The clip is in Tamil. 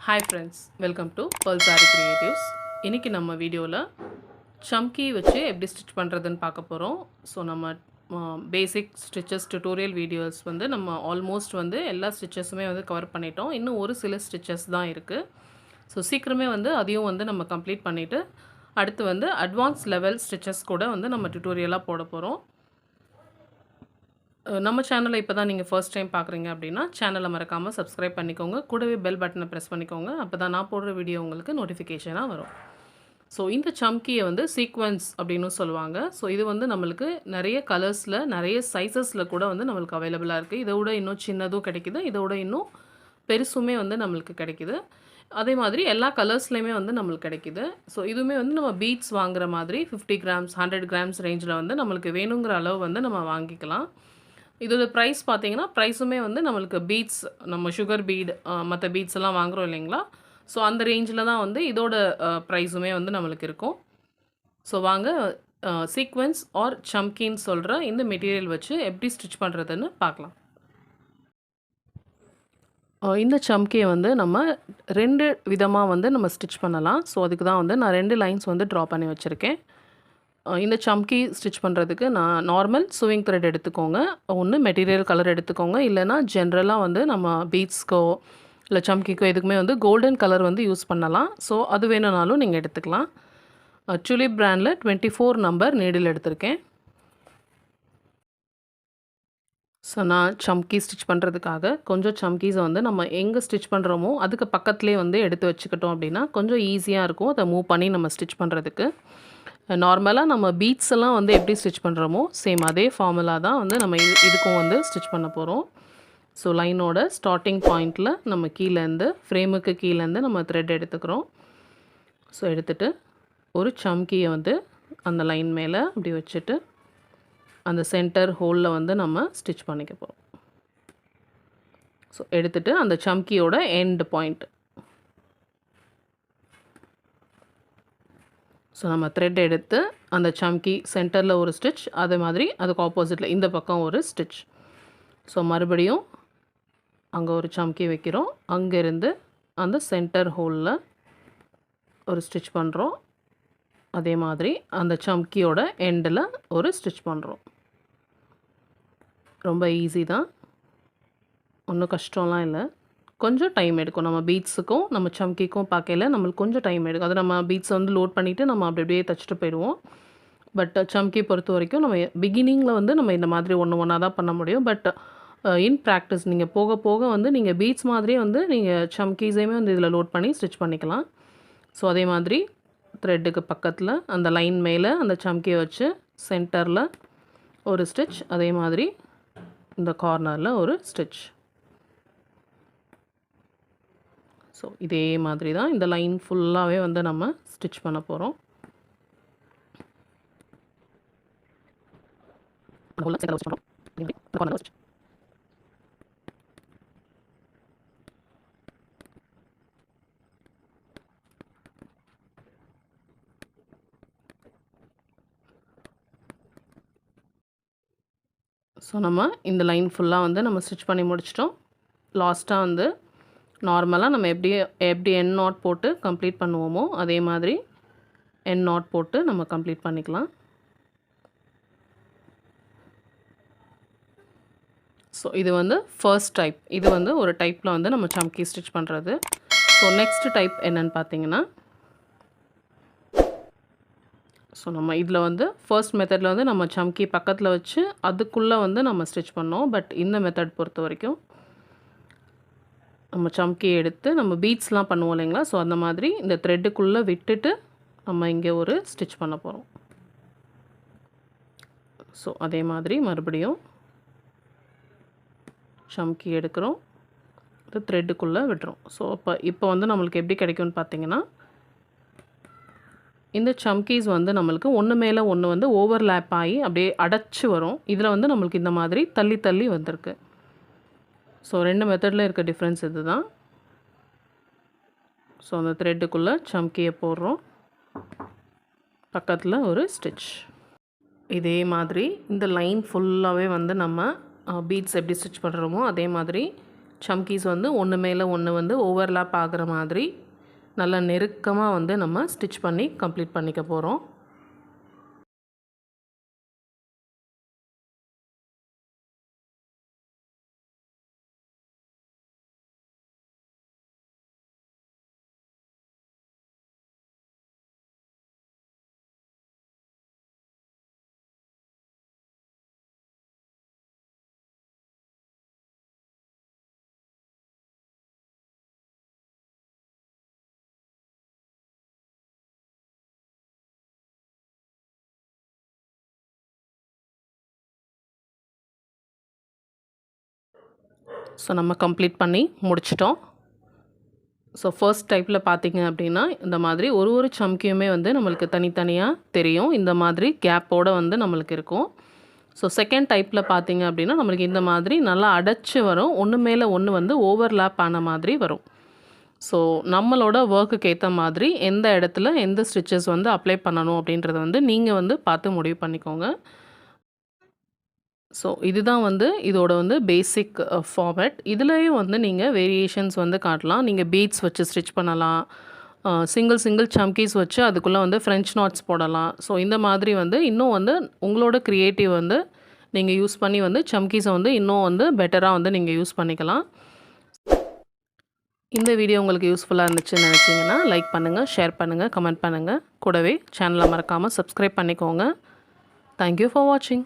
Hi friends, welcome to Aari Creatives. இன்னைக்கு நம்ம வீடியோவில் chamki வச்சு எப்படி ஸ்டிச் பண்ணுறதுன்னு பார்க்க போகிறோம். ஸோ நம்ம பேசிக் ஸ்டிச்சஸ் டியூட்டோரியல் வீடியோஸ் வந்து நம்ம ஆல்மோஸ்ட் வந்து எல்லா ஸ்டிச்சஸுமே வந்து கவர் பண்ணிட்டோம். இன்னும் ஒரு சில ஸ்டிச்சஸ் தான் இருக்குது. ஸோ சீக்கிரமே வந்து அதையும் வந்து நம்ம கம்ப்ளீட் பண்ணிவிட்டு அடுத்து வந்து அட்வான்ஸ் லெவல் ஸ்டிச்சஸ் கூட வந்து நம்ம டியூட்டோரியலாக போட போகிறோம். நம்ம சேனலை இப்போ தான் நீங்கள் ஃபர்ஸ்ட் டைம் பார்க்குறீங்க அப்படின்னா சேனலை மறக்காமல் சப்ஸ்கிரைப் பண்ணிக்கோங்க. கூடவே பெல் பட்டனை ப்ரெஸ் பண்ணிக்கோங்க. அப்போ தான் நான் போடுற வீடியோ உங்களுக்கு நோட்டிஃபிகேஷனாக வரும். ஸோ இந்த சம்கியை வந்து சீக்வன்ஸ் அப்படின்னு சொல்லுவாங்க. ஸோ இது வந்து நம்மளுக்கு நிறைய கலர்ஸில் நிறைய சைஸஸில் கூட வந்து நம்மளுக்கு அவைலபிளாக இருக்குது. இதை விட இன்னும் சின்னதும் கிடைக்கிது, இதை விட இன்னும் பெருசுமே வந்து நம்மளுக்கு கிடைக்கிது. அதே மாதிரி எல்லா கலர்ஸ்லேயுமே வந்து நம்மளுக்கு கிடைக்கிது. ஸோ இதுவுமே வந்து நம்ம பீட்ஸ் வாங்குகிற மாதிரி 50 கிராம்ஸ் 100 கிராம்ஸ் ரேஞ்சில் வந்து நம்மளுக்கு வேணுங்கிற அளவு வந்து நம்ம வாங்கிக்கலாம். இதோட ப்ரைஸ் பார்த்தீங்கன்னா ப்ரைஸுமே வந்து நம்மளுக்கு பீட்ஸ் நம்ம சுகர் பீட் மற்ற பீட்ஸ் எல்லாம் வாங்குகிறோம் இல்லைங்களா, ஸோ அந்த ரேஞ்சில் தான் வந்து இதோட ப்ரைஸுமே வந்து நம்மளுக்கு இருக்கும். ஸோ வாங்க சீக்வென்ஸ் ஆர் சம்கின்னு சொல்கிற இந்த மெட்டீரியல் வச்சு எப்படி ஸ்டிச் பண்ணுறதுன்னு பார்க்கலாம். இந்த சம்கியை வந்து நம்ம 2 விதமாக வந்து நம்ம ஸ்டிச் பண்ணலாம். ஸோ அதுக்கு தான் வந்து நான் 2 லைன்ஸ் வந்து ட்ரா பண்ணி வச்சுருக்கேன். இந்த சம்கி ஸ்டிச் பண்ணுறதுக்கு நான் நார்மல் சூவிங் த்ரெட் எடுத்துக்கோங்க. ஒன்று மெட்டீரியல் கலர் எடுத்துக்கோங்க, இல்லைனா ஜென்ரலாக வந்து நம்ம பீட்ஸ்க்கோ இல்லை சம்கிக்கோ எதுக்குமே வந்து கோல்டன் கலர் வந்து யூஸ் பண்ணலாம். ஸோ அது வேணும்னாலும் நீங்கள் எடுத்துக்கலாம். டுலிப் பிராண்டில் 24 நம்பர் நீடில் எடுத்திருக்கேன். ஸோ நான் சம்கி ஸ்டிச் பண்ணுறதுக்காக கொஞ்சம் சம்கீஸை வந்து நம்ம எங்கே ஸ்டிச் பண்ணுறோமோ அதுக்கு பக்கத்துலேயே வந்து எடுத்து வச்சுக்கிட்டோம் அப்படின்னா கொஞ்சம் ஈஸியாக இருக்கும் அதை மூவ் பண்ணி நம்ம ஸ்டிச் பண்ணுறதுக்கு. நார்மலாக நம்ம பீட்ஸ் எல்லாம் வந்து எப்படி ஸ்டிச் பண்ணுறோமோ சேம் அதே ஃபார்முலா தான் வந்து நம்ம இதுக்கும் வந்து ஸ்டிச் பண்ண போகிறோம். ஸோ லைனோட ஸ்டார்டிங் பாயிண்டில் நம்ம கீழேருந்து ஃப்ரேமுக்கு கீழேருந்து நம்ம த்ரெட் எடுத்துக்கிறோம். ஸோ எடுத்துகிட்டு ஒரு சம்கியை வந்து அந்த லைன் மேலே அப்படி வச்சுட்டு அந்த சென்டர் ஹோலில் வந்து நம்ம ஸ்டிச் பண்ணிக்க போகிறோம். ஸோ எடுத்துகிட்டு அந்த சம்கியோட எண்ட் பாயிண்ட், ஸோ நம்ம த்ரெட் எடுத்து அந்த சம்கி சென்டரில் ஒரு ஸ்டிச், அதே மாதிரி அதுக்கு ஆப்போசிட்டில் இந்த பக்கம் ஒரு ஸ்டிச். ஸோ மறுபடியும் அங்கே ஒரு சம்கி வைக்கிறோம், அங்கேருந்து அந்த சென்டர் ஹோலில் ஒரு ஸ்டிச் பண்ணுறோம். அதே மாதிரி அந்த சம்கியோட எண்டில் ஒரு ஸ்டிச் பண்ணுறோம். ரொம்ப ஈஸி தான், ஒன்றும் கஷ்டம்லாம் இல்லை. கொஞ்சம் டைம் எடுக்கும். நம்ம பீட்ஸுக்கும் நம்ம சம்கிக்கும் பார்க்கையில் நம்மளுக்கு கொஞ்சம் டைம் எடுக்கும். அதை நம்ம பீட்ஸை வந்து லோட் பண்ணிவிட்டு நம்ம அப்படி அப்படியே தச்சுட்டு போயிடுவோம். பட் சம்கி பொறுத்த வரைக்கும் நம்ம பிகினிங்கில் வந்து நம்ம இந்த மாதிரி ஒன்றா தான் பண்ண முடியும். பட் இன் ப்ராக்டிஸ் நீங்கள் போக போக வந்து நீங்கள் பீட்ஸ் மாதிரியே வந்து நீங்கள் சம்கீஸையுமே வந்து இதில் லோட் பண்ணி ஸ்டிச் பண்ணிக்கலாம். ஸோ அதே மாதிரி த்ரெட்டுக்கு பக்கத்தில் அந்த லைன் மேலே அந்த சம்கியை வச்சு சென்டரில் ஒரு ஸ்டிச், அதே மாதிரி இந்த கார்னரில் ஒரு ஸ்டிச். ஸோ இதே மாதிரி தான் இந்த லைன் ஃபுல்லாகவே வந்து நம்ம ஸ்டிச் பண்ண போகிறோம். ஸோ நம்ம இந்த லைன் ஃபுல்லாக வந்து நம்ம ஸ்டிச் பண்ணி முடிச்சிட்டோம். லாஸ்ட்டாக வந்து நார்மலாக நம்ம எப்படி என் நாட் போட்டு கம்ப்ளீட் பண்ணுவோமோ அதே மாதிரி என் நாட் போட்டு நம்ம கம்ப்ளீட் பண்ணிக்கலாம். ஸோ இது வந்து ஃபர்ஸ்ட் டைப். இது வந்து ஒரு டைப்பில் வந்து நம்ம சம்கி ஸ்டிச் பண்ணுறது. ஸோ நெக்ஸ்ட் டைப் என்னன்னு பார்த்தீங்கன்னா, ஸோ நம்ம இதில் வந்து ஃபர்ஸ்ட் மெத்தடில் வந்து நம்ம சம்கி பக்கத்தில் வச்சு அதுக்குள்ளே வந்து நம்ம ஸ்டிச் பண்ணோம். பட் இந்த மெத்தட் பொறுத்த வரைக்கும் நம்ம சம்கி எடுத்து நம்ம பீட்ஸ்லாம் பண்ணுவோம் இல்லைங்களா, ஸோ அந்த மாதிரி இந்த த்ரெட்டுக்குள்ளே விட்டுட்டு நம்ம இங்கே ஒரு ஸ்டிச் பண்ண போகிறோம். ஸோ அதே மாதிரி மறுபடியும் சம்கி எடுக்கிறோம், இந்த த்ரெட்டுக்குள்ளே விட்டுறோம். ஸோ இப்போ வந்து நம்மளுக்கு எப்படி கிடைக்கும்னு பார்த்தீங்கன்னா, இந்த சம்கீஸ் வந்து நம்மளுக்கு ஒன்று மேலே ஒன்று வந்து ஓவர்லேப் ஆகி அப்படியே அடைச்சி வரும். இதில் வந்து நம்மளுக்கு இந்த மாதிரி தள்ளி தள்ளி வந்திருக்கு. ஸோ 2 மெத்தடில் இருக்க டிஃப்ரென்ஸ் இது தான். ஸோ அந்த த்ரெட்டுக்குள்ளே சம்கியை போடுறோம், பக்கத்தில் ஒரு ஸ்டிச். இதே மாதிரி இந்த லைன் ஃபுல்லாகவே வந்து நம்ம பீட்ஸ் எப்படி ஸ்டிச் பண்ணுறோமோ அதே மாதிரி சம்கீஸ் வந்து ஒன்று மேலே ஒன்று வந்து ஓவர்லாப் ஆகிற மாதிரி நல்லா நெருக்கமாக வந்து நம்ம ஸ்டிச் பண்ணி கம்ப்ளீட் பண்ணிக்க போகிறோம். ஸோ நம்ம கம்ப்ளீட் பண்ணி முடிச்சிட்டோம். ஸோ ஃபர்ஸ்ட் டைப்பில் பார்த்தீங்க அப்படின்னா இந்த மாதிரி ஒரு சம்கியுமே வந்து நம்மளுக்கு தனித்தனியாக தெரியும். இந்த மாதிரி கேப்போடு வந்து நம்மளுக்கு இருக்கும். ஸோ செகண்ட் டைப்பில் பார்த்தீங்க அப்படின்னா நம்மளுக்கு இந்த மாதிரி நல்லா அடைச்சி வரும். ஒன்று மேலே ஒன்று வந்து ஓவர்லாப் ஆன மாதிரி வரும். ஸோ நம்மளோட ஒர்க்குக்கு ஏற்ற மாதிரி எந்த இடத்துல எந்த ஸ்டிச்சஸ் வந்து அப்ளை பண்ணணும் அப்படின்றத வந்து நீங்கள் வந்து பார்த்து முடிவு பண்ணிக்கோங்க. ஸோ இதுதான் வந்து இதோட வந்து பேசிக் ஃபார்மேட். இதுலேயும் வந்து நீங்கள் வேரியேஷன்ஸ் வந்து காட்டலாம். நீங்கள் பீட்ஸ் வச்சு ஸ்டிச் பண்ணலாம். சிங்கிள் சம்கீஸ் வச்சு அதுக்குள்ளே வந்து ஃப்ரெஞ்ச் நாட்ஸ் போடலாம். ஸோ இந்த மாதிரி வந்து இன்னும் வந்து உங்களோட க்ரியேட்டிவ் வந்து நீங்கள் யூஸ் பண்ணி வந்து சம்கீஸை வந்து இன்னும் வந்து பெட்டராக வந்து நீங்கள் யூஸ் பண்ணிக்கலாம். இந்த வீடியோ உங்களுக்கு யூஸ்ஃபுல்லாக இருந்துச்சுன்னு நினச்சிங்கன்னா லைக் பண்ணுங்கள், ஷேர் பண்ணுங்கள், கமெண்ட் பண்ணுங்கள். கூடவே சேனலை மறக்காமல் சப்ஸ்கிரைப் பண்ணிக்கோங்க. தேங்க்யூ ஃபார் வாட்சிங்.